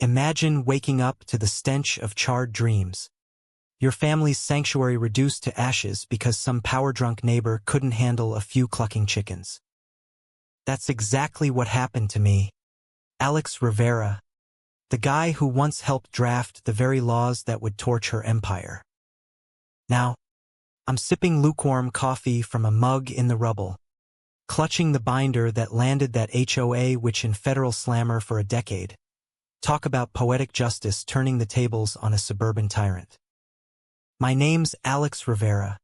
Imagine waking up to the stench of charred dreams. Your family's sanctuary reduced to ashes because some power-drunk neighbor couldn't handle a few clucking chickens. That's exactly what happened to me. Alex Rivera, the guy who once helped draft the very laws that would torch her empire. Now, I'm sipping lukewarm coffee from a mug in the rubble, clutching the binder that landed that HOA which in federal slammer for a decade. Talk about poetic justice turning the tables on a suburban tyrant. My name's Alex Rivera,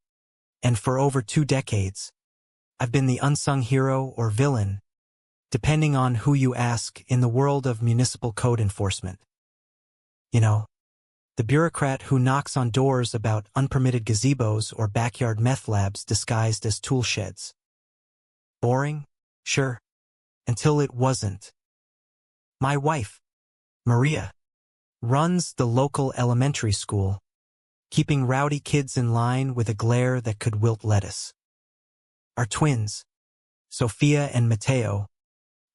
and for over 2 decades, I've been the unsung hero or villain, depending on who you ask, in the world of municipal code enforcement. You know, the bureaucrat who knocks on doors about unpermitted gazebos or backyard meth labs disguised as tool sheds. Boring? Sure. Until it wasn't. My wife, Maria, runs the local elementary school, keeping rowdy kids in line with a glare that could wilt lettuce. Our twins, Sophia and Mateo,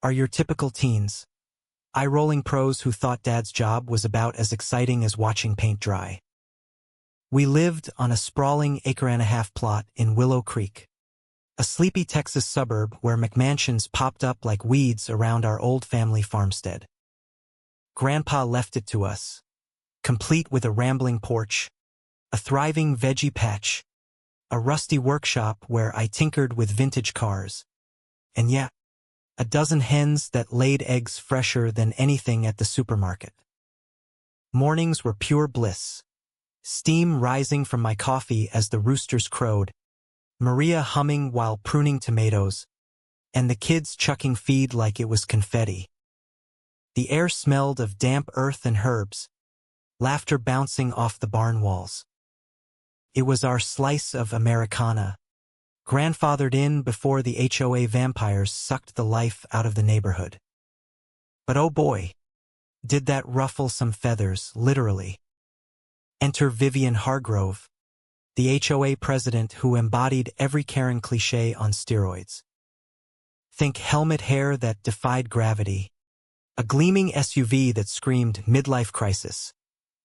are your typical teens, eye-rolling pros who thought dad's job was about as exciting as watching paint dry. We lived on a sprawling acre-and-a-half plot in Willow Creek, a sleepy Texas suburb where McMansions popped up like weeds around our old family farmstead. Grandpa left it to us, complete with a rambling porch, a thriving veggie patch, a rusty workshop where I tinkered with vintage cars, and yeah, a dozen hens that laid eggs fresher than anything at the supermarket. Mornings were pure bliss, steam rising from my coffee as the roosters crowed, Maria humming while pruning tomatoes, and the kids chucking feed like it was confetti. The air smelled of damp earth and herbs, laughter bouncing off the barn walls. It was our slice of Americana, grandfathered in before the HOA vampires sucked the life out of the neighborhood. But oh boy, did that ruffle some feathers, literally. Enter Vivian Hargrove, the HOA president who embodied every Karen cliché on steroids. Think helmet hair that defied gravity, a gleaming SUV that screamed midlife crisis,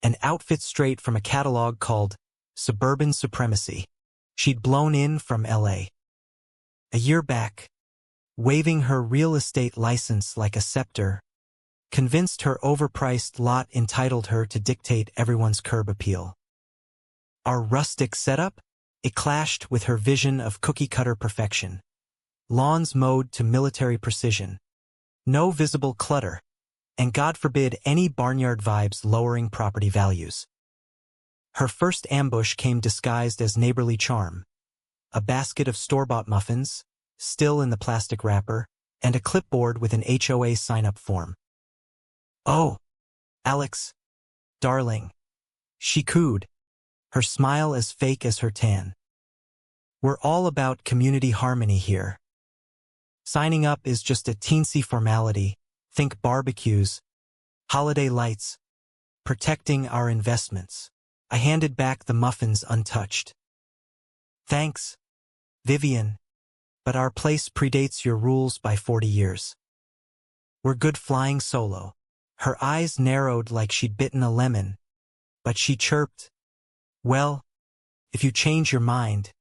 an outfit straight from a catalog called Suburban Supremacy. She'd blown in from LA. A year back, waving her real estate license like a scepter, convinced her overpriced lot entitled her to dictate everyone's curb appeal. Our rustic setup? It clashed with her vision of cookie-cutter perfection. Lawns mowed to military precision. No visible clutter, and God forbid any barnyard vibes lowering property values. Her first ambush came disguised as neighborly charm. A basket of store-bought muffins, still in the plastic wrapper, and a clipboard with an HOA sign-up form. "Oh, Alex, darling," she cooed, her smile as fake as her tan. "We're all about community harmony here. Signing up is just a teensy formality. Think barbecues, holiday lights, protecting our investments." I handed back the muffins untouched. "Thanks, Vivian, but our place predates your rules by 40 years. We're good flying solo." Her eyes narrowed like she'd bitten a lemon, but she chirped, "Well, if you change your mind,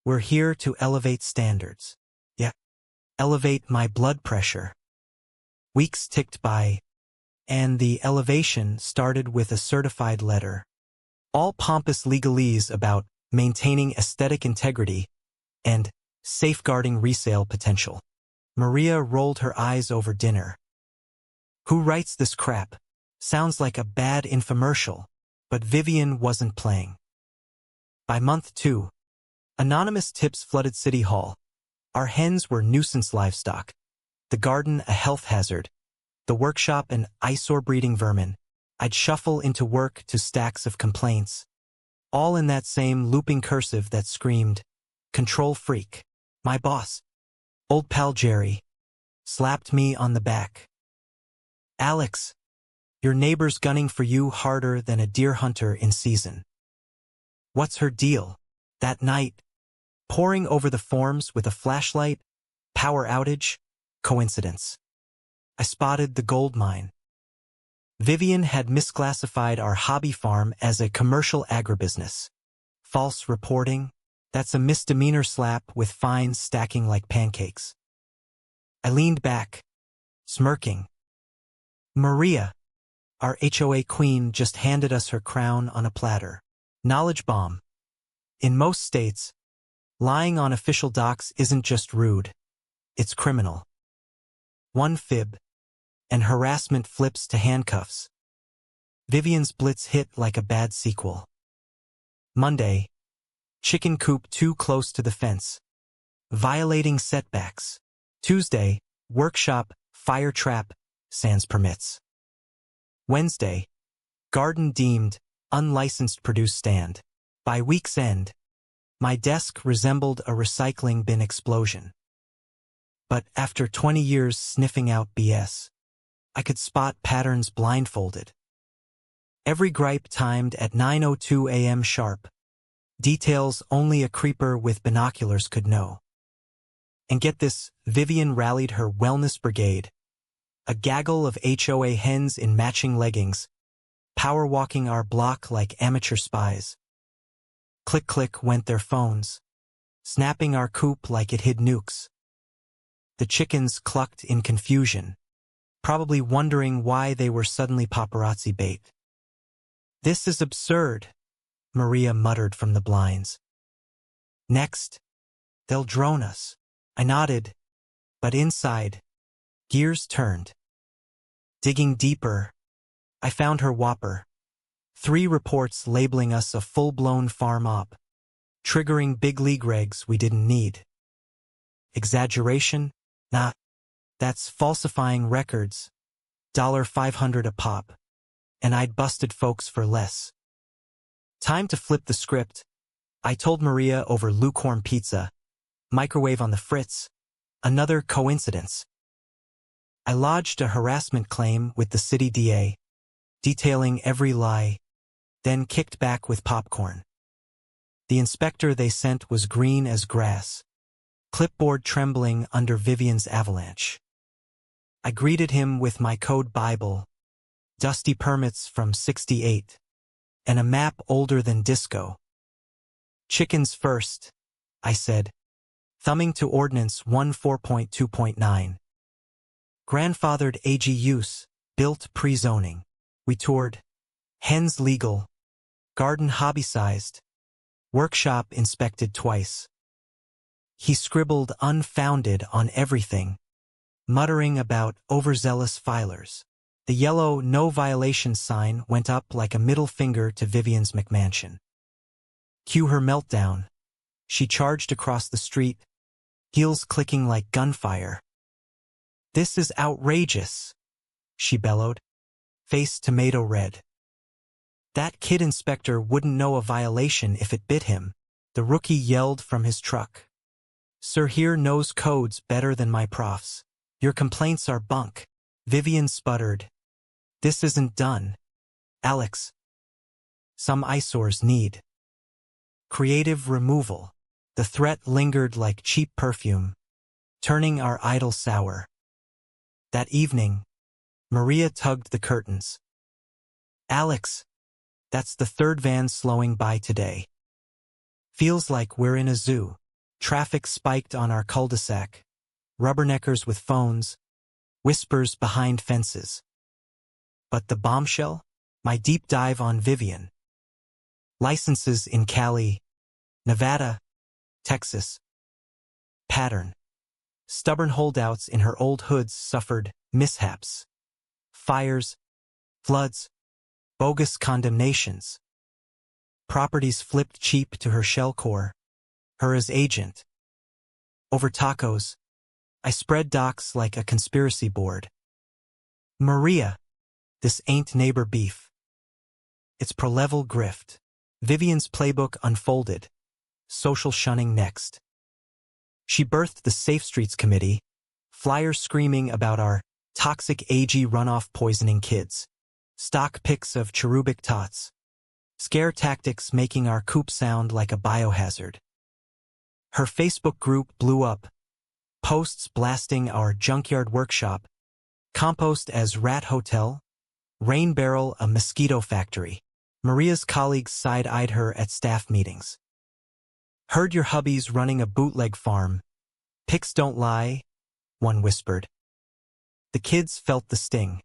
we're here to elevate standards." Yeah, elevate my blood pressure. Weeks ticked by, and the elevation started with a certified letter. All pompous legalese about maintaining aesthetic integrity and safeguarding resale potential. Maria rolled her eyes over dinner. "Who writes this crap? Sounds like a bad infomercial," but Vivian wasn't playing. By month 2, anonymous tips flooded City Hall. Our hens were nuisance livestock, the garden a health hazard, the workshop an eyesore breeding vermin. I'd shuffle into work to stacks of complaints, all in that same looping cursive that screamed, "Control freak." My boss, old pal Jerry, slapped me on the back. "Alex, your neighbor's gunning for you harder than a deer hunter in season." What's her deal? That night, poring over the forms with a flashlight, power outage, coincidence. I spotted the gold mine. Vivian had misclassified our hobby farm as a commercial agribusiness. False reporting? That's a misdemeanor slap with fines stacking like pancakes. I leaned back, smirking. Maria, our HOA queen, just handed us her crown on a platter. Knowledge bomb. In most states, lying on official docs isn't just rude, it's criminal. One fib, and harassment flips to handcuffs. Vivian's blitz hit like a bad sequel. Monday, chicken coop too close to the fence, violating setbacks. Tuesday, workshop, fire trap, sans permits. Wednesday, garden deemed unlicensed produce stand. By week's end, my desk resembled a recycling bin explosion. But after 20 years sniffing out BS, I could spot patterns blindfolded. Every gripe timed at 9:02 a.m. sharp. Details only a creeper with binoculars could know. And get this, Vivian rallied her wellness brigade. A gaggle of HOA hens in matching leggings, power-walking our block like amateur spies. Click-click went their phones, snapping our coop like it hid nukes. The chickens clucked in confusion, probably wondering why they were suddenly paparazzi bait. "This is absurd," Maria muttered from the blinds. "Next, they'll drone us." I nodded, but inside, gears turned. Digging deeper, I found her whopper. 3 reports labeling us a full-blown farm op, triggering big league regs we didn't need. Exaggeration? Nah, that's falsifying records. $500 a pop. And I'd busted folks for less. Time to flip the script. I told Maria over lukewarm pizza, microwave on the fritz, another coincidence. I lodged a harassment claim with the city DA, detailing every lie, then kicked back with popcorn. The inspector they sent was green as grass, clipboard trembling under Vivian's avalanche. I greeted him with my code Bible, dusty permits from '68, and a map older than disco. "Chickens first," I said, thumbing to Ordinance 14.2.9. Grandfathered AG use, built pre-zoning. We toured. Hens legal. Garden hobby-sized. Workshop inspected twice. He scribbled unfounded on everything, muttering about overzealous filers. The yellow no violation sign went up like a middle finger to Vivian's McMansion. Cue her meltdown. She charged across the street, heels clicking like gunfire. "This is outrageous," she bellowed, face tomato red. "That kid inspector wouldn't know a violation if it bit him," the rookie yelled from his truck. "Sir here knows codes better than my profs. Your complaints are bunk." Vivian sputtered. "This isn't done, Alex. Some eyesores need creative removal." The threat lingered like cheap perfume, turning our idyll sour. That evening, Maria tugged the curtains. "Alex, that's the 3rd van slowing by today. Feels like we're in a zoo." Traffic spiked on our cul-de-sac, rubberneckers with phones, whispers behind fences. But the bombshell? My deep dive on Vivian. Licenses in Cali, Nevada, Texas. Pattern. Stubborn holdouts in her old hoods suffered mishaps. Fires, floods, bogus condemnations. Properties flipped cheap to her shell core, her as agent. Over tacos, I spread docs like a conspiracy board. "Maria, this ain't neighbor beef. It's pro-level grift." Vivian's playbook unfolded, social shunning next. She birthed the Safe Streets Committee, flyers screaming about our toxic AG runoff poisoning kids, stock pics of cherubic tots, scare tactics making our coop sound like a biohazard. Her Facebook group blew up, posts blasting our junkyard workshop, compost as rat hotel, Rain barrel, a mosquito factory. Maria's colleagues side-eyed her at staff meetings. Heard your hubby's running a bootleg farm. Pics don't lie, one whispered. The kids felt the sting.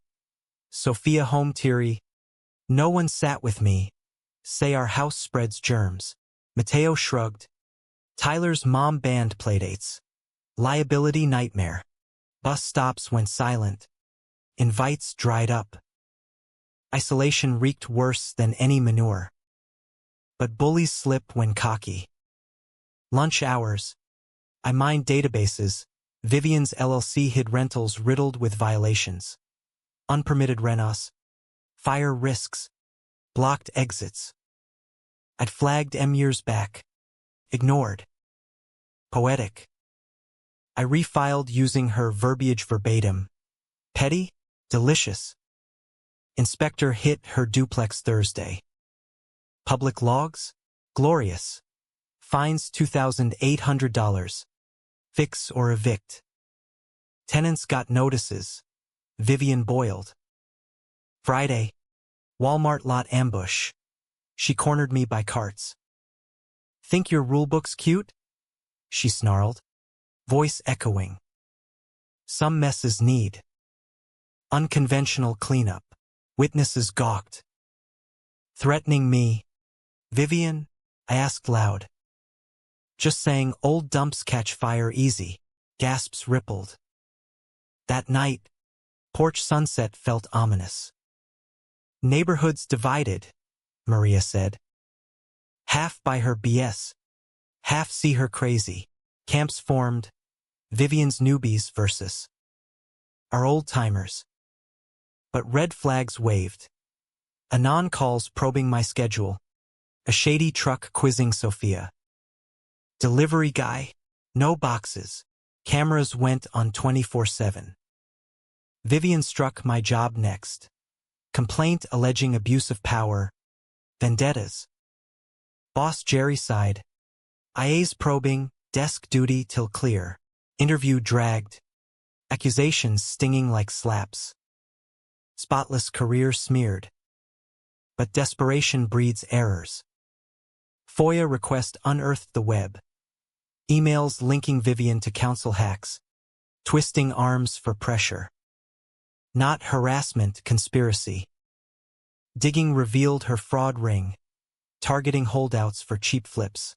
Sophia home teary. No one sat with me. Say our house spreads germs. Mateo shrugged. Tyler's mom banned playdates. Liability nightmare. Bus stops went silent. Invites dried up. Isolation reeked worse than any manure. But bullies slip when cocky. Lunch hours. I mined databases. Vivian's LLC hid rentals riddled with violations. Unpermitted renos. Fire risks. Blocked exits. I'd flagged years back. Ignored. Poetic. I refiled using her verbiage verbatim. Petty? Delicious. Inspector hit her duplex Thursday. Public logs? Glorious. Fines $2,800. Fix or evict. Tenants got notices. Vivian boiled. Friday. Walmart lot ambush. She cornered me by carts. Think your rulebook's cute? She snarled, voice echoing. Some messes need unconventional cleanup. Witnesses gawked. Threatening me. Vivian? I asked loud. Just saying old dumps catch fire easy. Gasps rippled. That night, porch sunset felt ominous. Neighborhoods divided, Maria said. Half by her BS. Half see her crazy. Camps formed. Vivian's newbies versus our old-timers. But red flags waved. Anon calls probing my schedule. A shady truck quizzing Sophia. Delivery guy. No boxes. Cameras went on 24/7. Vivian struck my job next. Complaint alleging abuse of power. Vendettas. Boss Jerry sighed. IA's probing, desk duty till clear. Interview dragged. Accusations stinging like slaps. Spotless career smeared. But desperation breeds errors. FOIA request unearthed the web. Emails linking Vivian to council hacks. Twisting arms for pressure. Not harassment, conspiracy. Digging revealed her fraud ring. Targeting holdouts for cheap flips.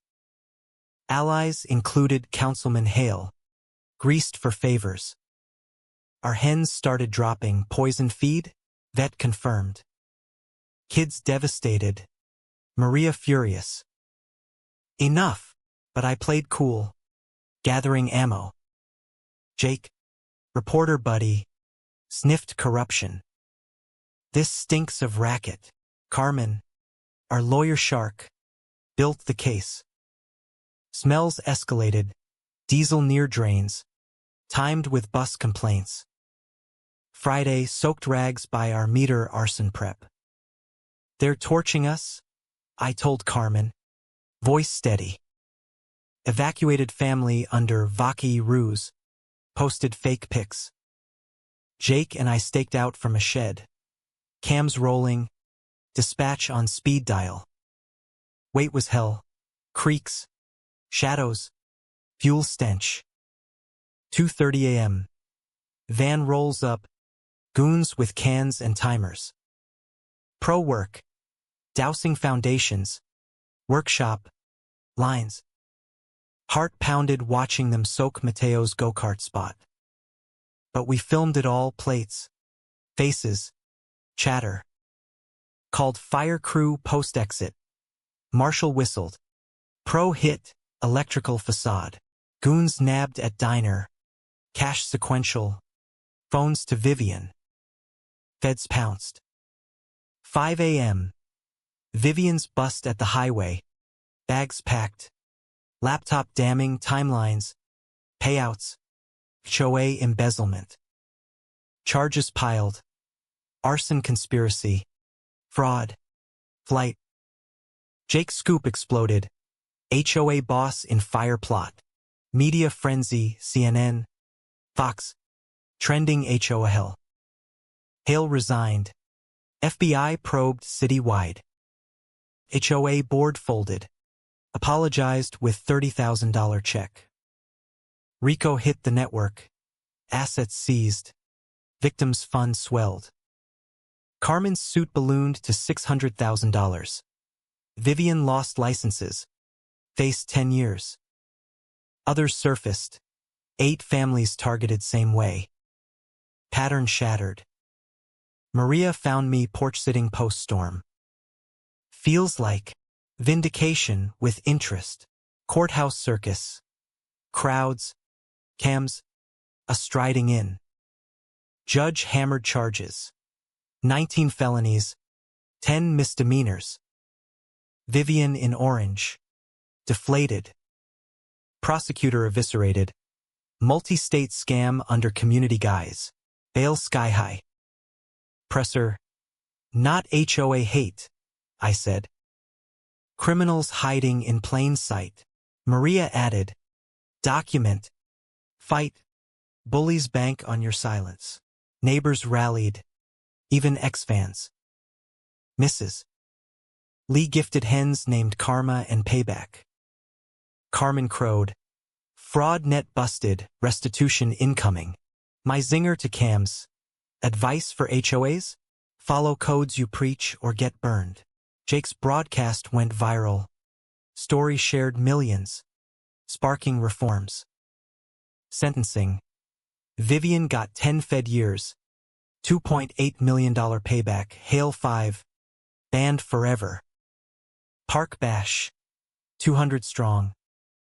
Allies included Councilman Hale. Greased for favors. Our hens started dropping poison feed, vet confirmed. Kids devastated. Maria furious. Enough, but I played cool. Gathering ammo. Jake, reporter buddy, sniffed corruption. This stinks of racket. Carmen, our lawyer shark, built the case. Smells escalated. Diesel near drains. Timed with bus complaints. Friday, soaked rags by our meter arson prep. They're torching us, I told Carmen. Voice steady. Evacuated family under Vaki ruse. Posted fake pics. Jake and I staked out from a shed. Cams rolling. Dispatch on speed dial. Wait was hell. Creaks. Shadows. Fuel stench. 2:30 a.m. Van rolls up. Goons with cans and timers. Pro work. Dousing foundations. Workshop. Lines. Heart pounded watching them soak Mateo's go-kart spot. But we filmed it all, plates. Faces. Chatter. Called fire crew post-exit. Marshal whistled. Pro hit, electrical facade. Goons nabbed at diner. Cash sequential. Phones to Vivian. Feds pounced. 5 a.m. Vivian's bust at the highway. Bags packed. Laptop damming timelines. Payouts. HOA embezzlement. Charges piled. Arson conspiracy. Fraud. Flight. Jake's scoop exploded. HOA boss in fire plot. Media frenzy, CNN. Fox. Trending HOA hell. Hale resigned. FBI probed citywide. HOA board folded. Apologized with $30,000 check. RICO hit the network. Assets seized. Victims' fund swelled. Carmen's suit ballooned to $600,000. Vivian lost licenses. Faced 10 years. Others surfaced. 8 families targeted same way. Pattern shattered. Maria found me porch-sitting post-storm. Feels like vindication with interest. Courthouse circus. Crowds. Cams. A striding in. Judge hammered charges. 19 felonies. 10 misdemeanors. Vivian in orange. Deflated. Prosecutor eviscerated. Multi-state scam under community guise. Bail sky high. Presser. Not HOA hate, I said. Criminals hiding in plain sight. Maria added. Document. Fight. Bullies bank on your silence. Neighbors rallied. Even ex-fans. Mrs. Lee gifted hens named Karma and Payback. Carmen crowed. Fraud net busted, restitution incoming. My zinger to cams. Advice for HOAs? Follow codes you preach or get burned. Jake's broadcast went viral. Story shared millions. Sparking reforms. Sentencing. Vivian got 10 Fed years. $2.8 million payback. Hail 5. Banned forever. Park bash. 200 strong.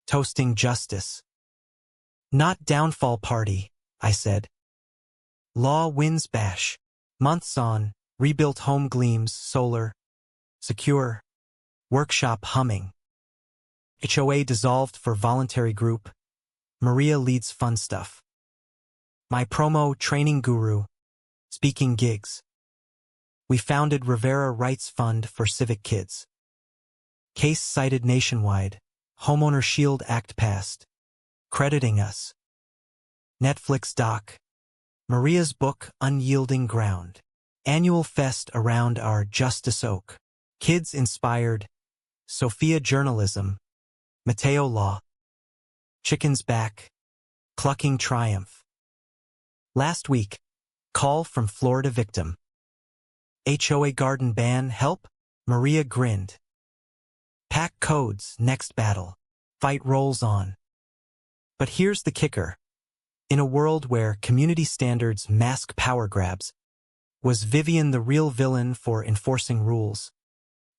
Toasting justice. Not downfall party, I said. Law wins bash. Months on, rebuilt home gleams, solar. Secure. Workshop humming. HOA dissolved for voluntary group. Maria leads fun stuff. My promo training guru. Speaking gigs. We founded Rivera Rights Fund for Civic Kids. Case cited nationwide. Homeowner Shield Act passed. Crediting us. Netflix doc. Maria's book Unyielding Ground. Annual fest around our Justice Oak. Kids inspired. Sophia Journalism. Mateo Law. Chickens back. Clucking triumph. Last week. Call from Florida victim. HOA garden ban help? Maria grinned. Pack codes, next battle. Fight rolls on. But here's the kicker. In a world where community standards mask power grabs, was Vivian the real villain for enforcing rules?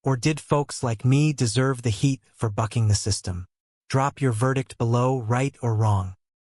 Or did folks like me deserve the heat for bucking the system? Drop your verdict below, right or wrong.